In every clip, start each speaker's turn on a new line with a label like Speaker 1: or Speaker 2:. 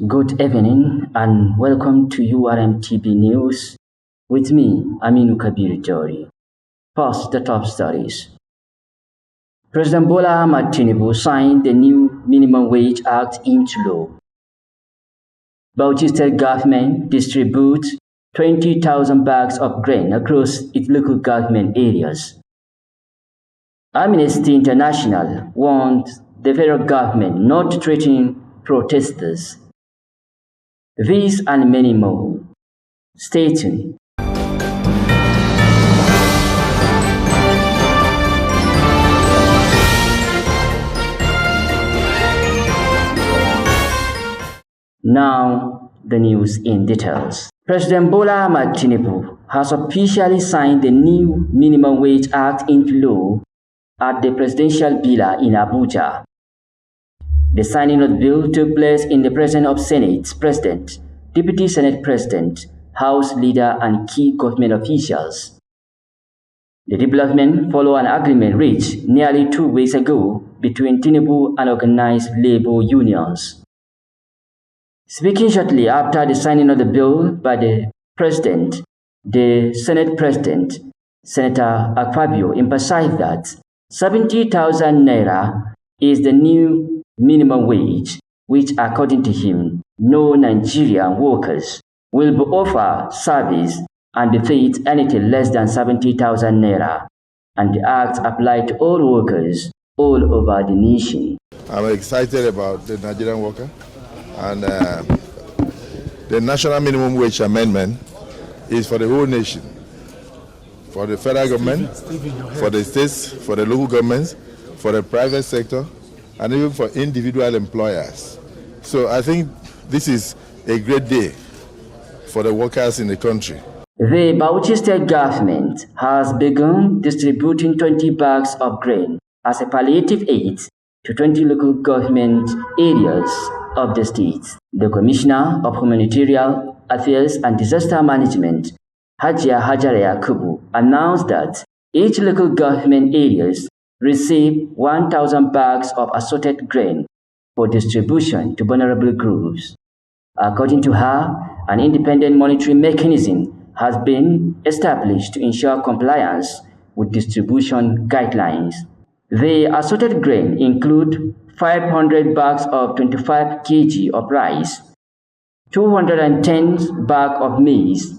Speaker 1: Good evening and welcome to URMtv News with me, Aminu Kabir Jori. First, the top stories. President Bola Ahmed Tinubu signed the new Minimum Wage Act into law. Bauchi State Government distributes 20,000 bags of grain across its local government areas. Amnesty International warns the federal government not to threaten protesters. These and many more. Stay tuned. Now, the news in details. President Bola Ahmed Tinubu has officially signed the new Minimum Wage Act into law at the Presidential Villa in Abuja. The signing of the bill took place in the presence of Senate President, Deputy Senate President, House Leader, and key government officials. The development followed an agreement reached nearly 2 weeks ago between Tinubu and organized labor unions. Speaking shortly after the signing of the bill by the President, the Senate President, Senator Akpabio, emphasized that 70,000 naira is the new minimum wage, which according to him, no Nigerian workers will be offered service and be paid anything less than 70,000 naira, and the act applied to all workers all over the nation.
Speaker 2: I'm excited about the Nigerian worker, and the National Minimum Wage Amendment is for the whole nation, for the federal government, for the states, for the local governments, for the private sector, and even for individual employers. So I think this is a great day for the workers in the country.
Speaker 1: The Bauchi State government has begun distributing 20 bags of grain as a palliative aid to 20 local government areas of the state. The Commissioner of Humanitarian Affairs and Disaster Management, Hajia Hajara Yakubu, announced that each local government areas receive 1,000 bags of assorted grain for distribution to vulnerable groups. According to her, an independent monitoring mechanism has been established to ensure compliance with distribution guidelines. The assorted grain include 500 bags of 25 kg of rice, 210 bags of maize,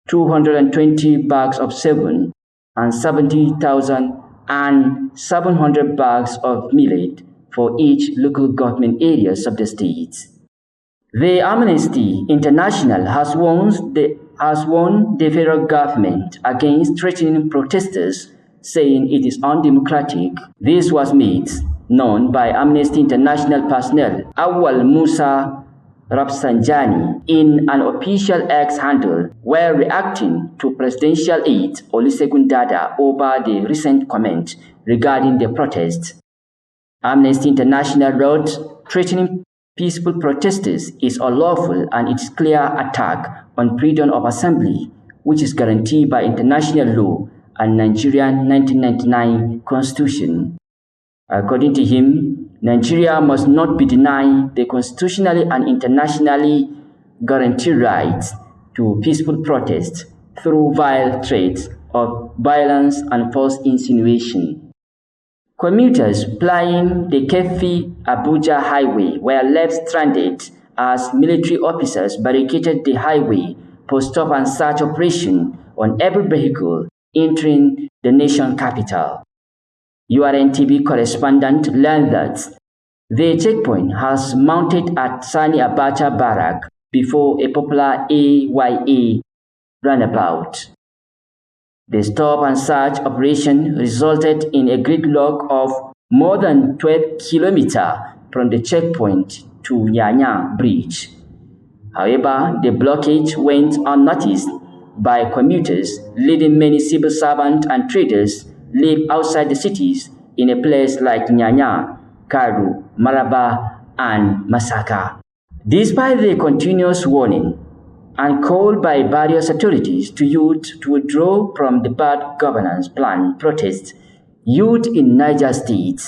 Speaker 1: 220 bags of sorghum, and 70,700 bags of millet for each local government areas of the state. The Amnesty International has warned the federal government against threatening protesters, saying it is undemocratic. This was made known by Amnesty International personnel Awal Musa Rafsanjani in an official X handle while reacting to presidential aide Olusegun Dada over the recent comment regarding the protests. Amnesty International wrote, "Threatening peaceful protesters is unlawful and it's clear attack on freedom of assembly, which is guaranteed by international law and Nigerian 1999 Constitution." According to him, Nigeria must not be denied the constitutionally and internationally guaranteed rights to peaceful protest through vile threats of violence and false insinuation. Commuters plying the Kefi-Abuja highway were left stranded as military officers barricaded the highway for stop-and-search operation on every vehicle entering the nation capital. URMtv correspondent learned that the checkpoint has mounted at Sani Abacha Barrack before a popular AYA runabout. The stop-and-search operation resulted in a gridlock of more than 12 kilometers from the checkpoint to Nyanya Bridge. However, the blockage went unnoticed by commuters, leading many civil servants and traders live outside the cities in a place like Nyanya, Karu, Maraba, and Masaka. Despite the continuous warning and call by various authorities to youth to withdraw from the bad governance plan protests, youth in Niger State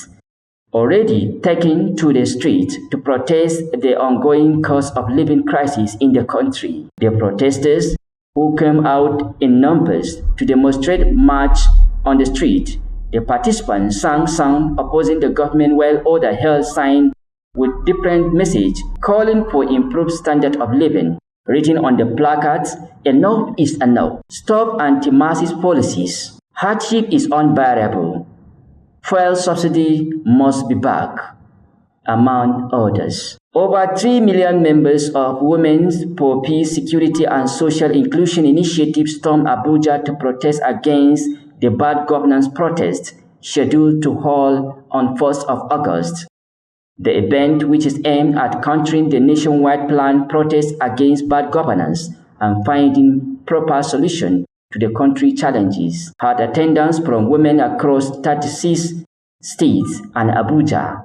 Speaker 1: already taken to the street to protest the ongoing cost of living crisis in the country. The protesters, who came out in numbers to demonstrate, marched on the street. The participants sang songs opposing the government, while others held signs with different messages calling for improved standard of living. Written on the placards, "Enough is enough. Stop anti-masses policies. Hardship is unbearable. Fuel subsidy must be back," among others. Over 3 million members of Women's for Peace, Security and Social Inclusion Initiative stormed Abuja to protest against the bad governance protest scheduled to hold on 1st of August. The event, which is aimed at countering the nationwide planned protest against bad governance and finding proper solution to the country challenges, had attendance from women across 36 states and Abuja.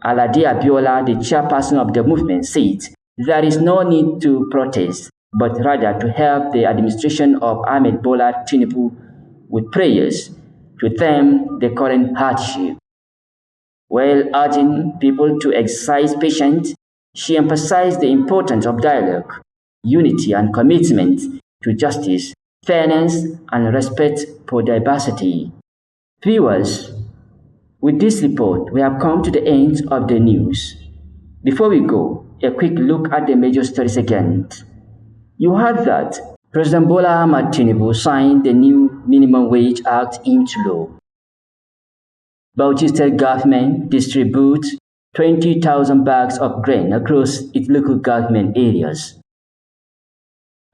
Speaker 1: Alade Abiola, the chairperson of the movement, said there is no need to protest, but rather to help the administration of Ahmed Bola Tinubu with prayers to tame the current hardship. While urging people to exercise patience, she emphasized the importance of dialogue, unity and commitment to justice, fairness and respect for diversity. Viewers, with this report, we have come to the end of the news. Before we go, a quick look at the major stories again. You heard that President Bola Ahmed Tinubu signed the new Minimum Wage Act into law. Bauchi State Government distributes 20,000 bags of grain across its local government areas.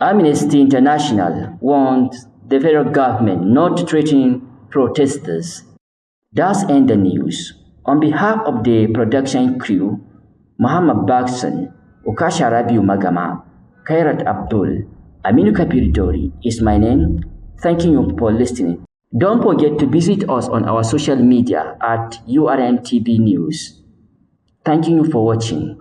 Speaker 1: Amnesty International wants the federal government not to threaten protesters. That's end the news. On behalf of the production crew, Muhammad Bakson, Okasha Rabiu Magama, Kairat Abdul, Aminu Kabir Dori is my name. Thank you for listening. Don't forget to visit us on our social media at URMtv News. Thank you for watching.